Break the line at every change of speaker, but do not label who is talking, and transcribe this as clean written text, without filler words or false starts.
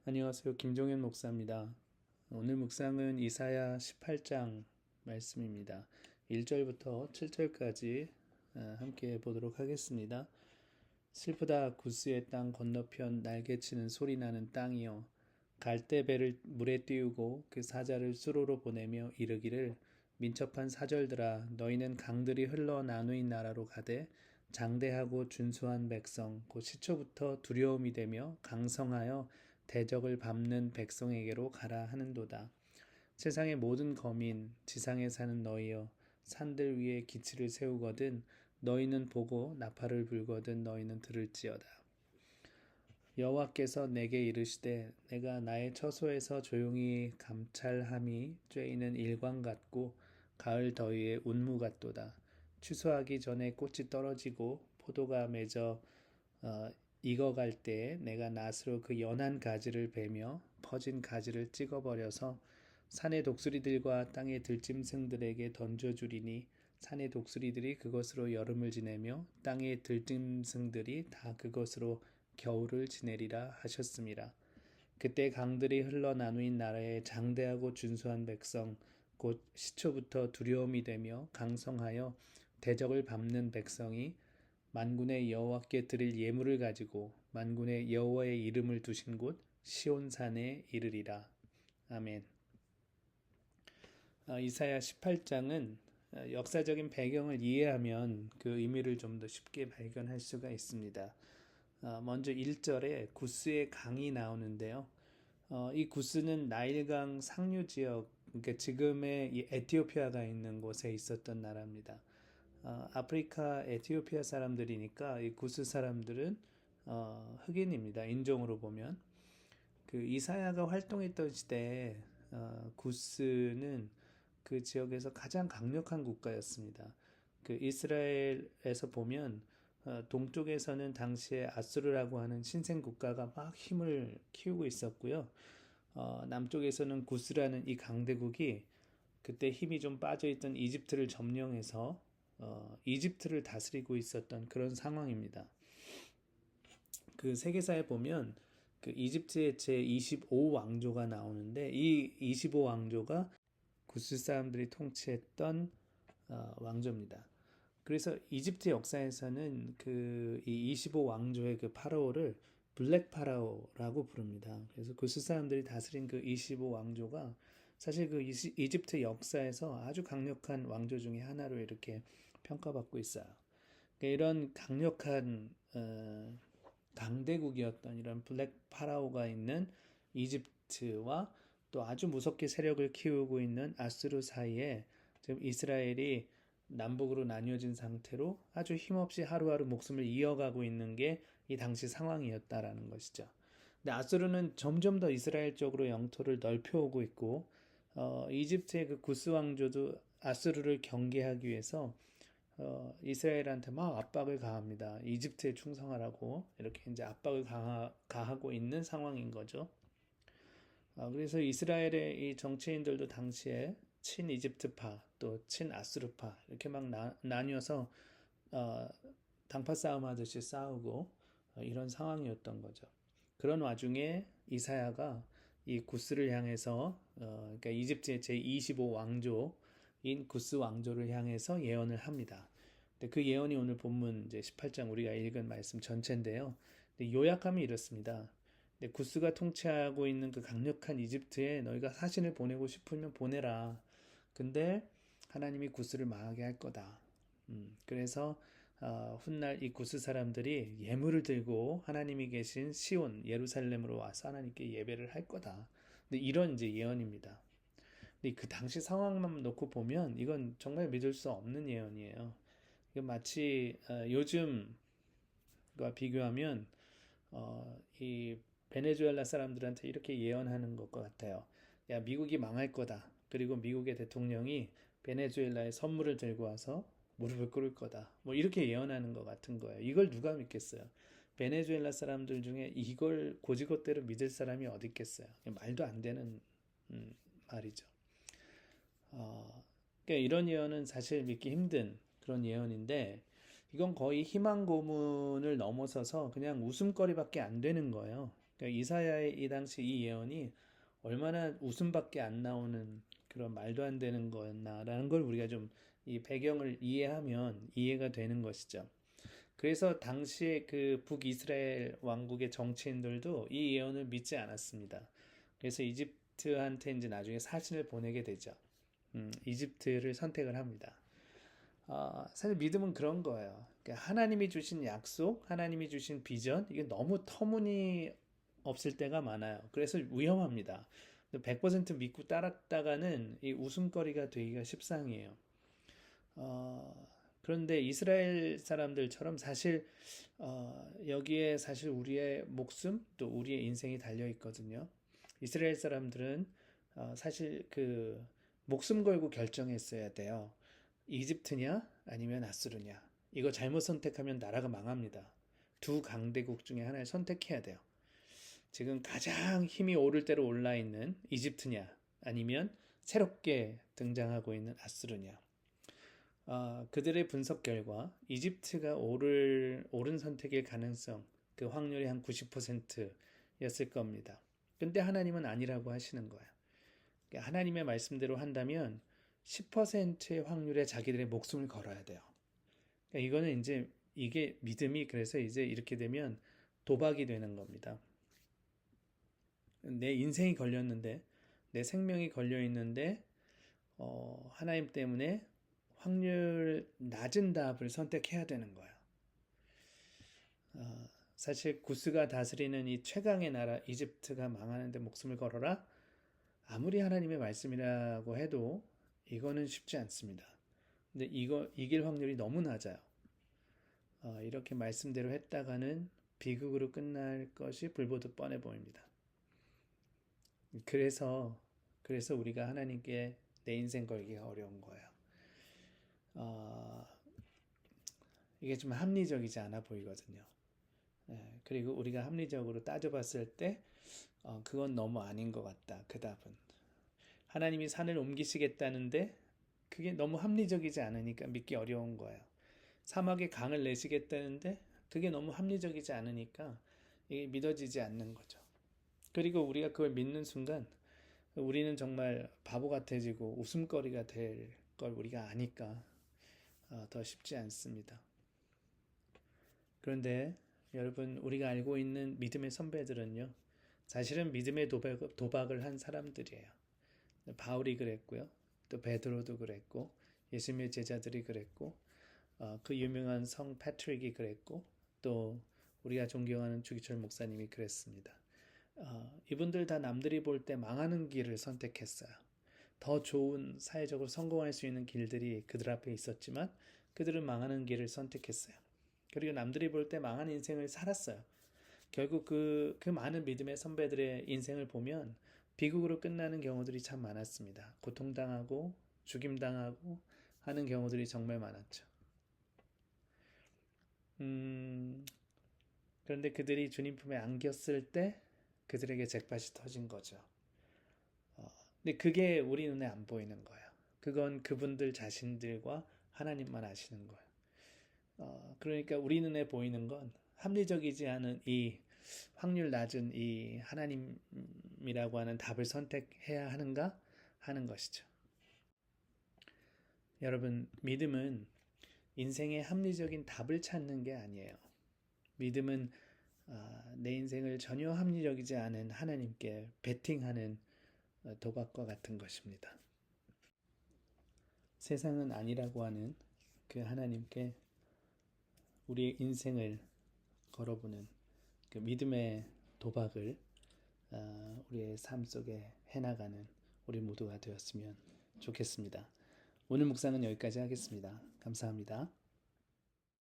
안녕하세요. 김종현 목사입니다. 오늘 묵상은 이사야 18장 말씀입니다. 1절부터 7절까지 함께 보도록 하겠습니다. 슬프다 구스의 땅 건너편 날개치는 소리 나는 땅이여, 갈대배를 물에 띄우고 그 사자를 수로로 보내며 이르기를, 민첩한 사절들아, 너희는 강들이 흘러 나누인 나라로 가되 장대하고 준수한 백성 곧 시초부터 두려움이 되며 강성하여 대적을 밟는 백성에게로 가라 하는도다. 세상의 모든 거민 지상에 사는 너희여, 산들 위에 기치를 세우거든 너희는 보고 나팔을 불거든 너희는 들을지어다. 여호와께서 내게 이르시되, 내가 나의 처소에서 조용히 감찰함이 쬐이는 일광 같고 가을 더위의 운무 같도다. 추수하기 전에 꽃이 떨어지고 포도가 맺어 익어갈 때에 내가 낫으로 그 연한 가지를 베며 퍼진 가지를 찍어버려서 산의 독수리들과 땅의 들짐승들에게 던져주리니, 산의 독수리들이 그것으로 여름을 지내며 땅의 들짐승들이 다 그것으로 겨울을 지내리라 하셨습니다. 그때 강들이 흘러 나누인 나라에 장대하고 준수한 백성 곧 시초부터 두려움이 되며 강성하여 대적을 밟는 백성이 만군의 여호와께 드릴 예물을 가지고 만군의 여호와의 이름을 두신 곳 시온산에 이르리라. 아멘. 이사야 18장은 역사적인 배경을 이해하면 그 의미를 좀 더 쉽게 발견할 수가 있습니다. 먼저 1절에 구스의 강이 나오는데요. 이 구스는 나일강 상류 지역, 그러니까 지금의 이 에티오피아가 있는 곳에 있었던 나라입니다. 아프리카 에티오피아 사람들이니까 이 구스 사람들은 흑인입니다. 인종으로 보면. 그 이사야가 활동했던 시대에 구스는 그 지역에서 가장 강력한 국가였습니다. 그 이스라엘에서 보면 동쪽에서는 당시에 아수르라고 하는 신생 국가가 막 힘을 키우고 있었고요. 남쪽에서는 구스라는 이 강대국이 그때 힘이 좀 빠져있던 이집트를 점령해서 이집트를 다스리고 있었던 그런 상황입니다. 그 세계사에 보면 그 이집트의 제25왕조가 나오는데, 이 25왕조가 구스 사람들이 통치했던 왕조입니다. 그래서 이집트 역사에서는 그 이 25왕조의 그 파라오를 블랙 파라오라고 부릅니다. 그래서 구스 사람들이 다스린 그 25왕조가 사실 그 이집트 역사에서 아주 강력한 왕조 중에 하나로 이렇게 평가받고 있어요. 그러니까 이런 강력한 강대국이었던 이런 블랙 파라오가 있는 이집트와 또 아주 무섭게 세력을 키우고 있는 아수르 사이에 지금 이스라엘이 남북으로 나뉘어진 상태로 아주 힘없이 하루하루 목숨을 이어가고 있는 게 이 당시 상황이었다라는 것이죠. 근데 아수르는 점점 더 이스라엘 쪽으로 영토를 넓혀오고 있고, 이집트의 그 구스 왕조도 아수르를 경계하기 위해서 이스라엘한테 막 압박을 가합니다. 이집트에 충성하라고 이렇게 이제 압박을 가하고 있는 상황인 거죠. 그래서 이스라엘의 이 정치인들도 당시에 친이집트파 또 친아수르파 이렇게 막 나뉘어서 당파 싸움 하듯이 싸우고 이런 상황이었던 거죠. 그런 와중에 이사야가 이 구스를 향해서 그러니까 이집트의 제25 왕조인 구스 왕조를 향해서 예언을 합니다. 근데 그 예언이 오늘 본문 이제 18장 우리가 읽은 말씀 전체인데요. 요약하면 이렇습니다. 구스가 통치하고 있는 그 강력한 이집트에 너희가 사신을 보내고 싶으면 보내라. 근데 하나님이 구스를 망하게 할 거다. 그래서 훗날 이 구스 사람들이 예물을 들고 하나님이 계신 시온 예루살렘으로 와서 하나님께 예배를 할 거다. 근데 이런 이제 예언입니다. 근데 그 당시 상황만 놓고 보면 이건 정말 믿을 수 없는 예언이에요. 이건 마치 요즘과 비교하면 이 베네수엘라 사람들한테 이렇게 예언하는 것과 같아요. 야, 미국이 망할 거다. 그리고 미국의 대통령이 베네수엘라에 선물을 들고 와서 무릎을 꿇을 거다. 뭐 이렇게 예언하는 것 같은 거예요. 이걸 누가 믿겠어요? 베네수엘라 사람들 중에 이걸 고지것대로 믿을 사람이 어디 있겠어요? 말도 안 되는 말이죠. 그러니까 이런 예언은 사실 믿기 힘든 그런 예언인데, 이건 거의 희망 고문을 넘어서서 그냥 웃음거리밖에 안 되는 거예요. 그러니까 이사야의 이 당시 이 예언이 얼마나 웃음밖에 안 나오는 그런 말도 안 되는 거였나라는 걸 우리가 좀 이 배경을 이해하면 이해가 되는 것이죠. 그래서 당시에 그 북이스라엘 왕국의 정치인들도 이 예언을 믿지 않았습니다. 그래서 이집트한테 이제 나중에 사신을 보내게 되죠. 이집트를 선택을 합니다. 사실 믿음은 그런 거예요. 그러니까 하나님이 주신 약속, 하나님이 주신 비전, 이게 너무 터무니 없을 때가 많아요. 그래서 위험합니다. 100% 믿고 따랐다가는 이 웃음거리가 되기가 십상이에요. 그런데 이스라엘 사람들처럼 사실 여기에 사실 우리의 목숨 또 우리의 인생이 달려 있거든요. 이스라엘 사람들은 사실 그 목숨 걸고 결정했어야 돼요. 이집트냐 아니면 아수르냐. 이거 잘못 선택하면 나라가 망합니다. 두 강대국 중에 하나를 선택해야 돼요. 지금 가장 힘이 오를 대로 올라 있는 이집트냐 아니면 새롭게 등장하고 있는 아수르냐. 그들의 분석 결과 이집트가 옳은 선택일 가능성 그 확률이 한 90%였을 겁니다. 근데 하나님은 아니라고 하시는 거예요. 그러니까 하나님의 말씀대로 한다면 10%의 확률에 자기들의 목숨을 걸어야 돼요. 그러니까 이거는 이제 이게 믿음이 그래서 이제 이렇게 되면 도박이 되는 겁니다. 내 인생이 걸렸는데 내 생명이 걸려 있는데 하나님 때문에 확률 낮은 답을 선택해야 되는 거예요. 사실 구스가 다스리는 이 최강의 나라 이집트가 망하는데 목숨을 걸어라? 아무리 하나님의 말씀이라고 해도 이거는 쉽지 않습니다. 근데 이거 이길 확률이 너무 낮아요. 이렇게 말씀대로 했다가는 비극으로 끝날 것이 불보듯 뻔해 보입니다. 그래서 우리가 하나님께 내 인생 걸기가 어려운 거예요. 이게 좀 합리적이지 않아 보이거든요. 그리고 우리가 합리적으로 따져봤을 때 그건 너무 아닌 것 같다. 그 답은 하나님이 산을 옮기시겠다는데 그게 너무 합리적이지 않으니까 믿기 어려운 거예요. 사막에 강을 내시겠다는데 그게 너무 합리적이지 않으니까 이게 믿어지지 않는 거죠. 그리고 우리가 그걸 믿는 순간 우리는 정말 바보 같아지고 웃음거리가 될 걸 우리가 아니까 더 쉽지 않습니다. 그런데 여러분 우리가 알고 있는 믿음의 선배들은요 사실은 믿음의 도박을 한 사람들이에요. 바울이 그랬고요. 또 베드로도 그랬고 예수님의 제자들이 그랬고 그 유명한 성 패트릭이 그랬고 또 우리가 존경하는 주기철 목사님이 그랬습니다. 이분들 다 남들이 볼 때 망하는 길을 선택했어요. 더 좋은 사회적으로 성공할 수 있는 길들이 그들 앞에 있었지만 그들은 망하는 길을 선택했어요. 그리고 남들이 볼 때 망한 인생을 살았어요. 결국 그 많은 믿음의 선배들의 인생을 보면 비극으로 끝나는 경우들이 참 많았습니다. 고통당하고 죽임당하고 하는 경우들이 정말 많았죠. 그런데 그들이 주님 품에 안겼을 때 그들에게 잭팟이 터진 거죠. 근데 그게 우리 눈에 안 보이는 거예요. 그건 그분들 자신들과 하나님만 아시는 거예요. 그러니까 우리 눈에 보이는 건 합리적이지 않은 이 확률 낮은 이 하나님이라고 하는 답을 선택해야 하는가 하는 것이죠. 여러분, 믿음은 인생의 합리적인 답을 찾는 게 아니에요. 믿음은 내 인생을 전혀 합리적이지 않은 하나님께 베팅하는 도박과 같은 것입니다. 세상은 아니라고 하는 그 하나님께 우리의 인생을 걸어보는 그 믿음의 도박을 우리의 삶 속에 해나가는 우리 모두가 되었으면 좋겠습니다. 오늘 묵상은 여기까지 하겠습니다. 감사합니다.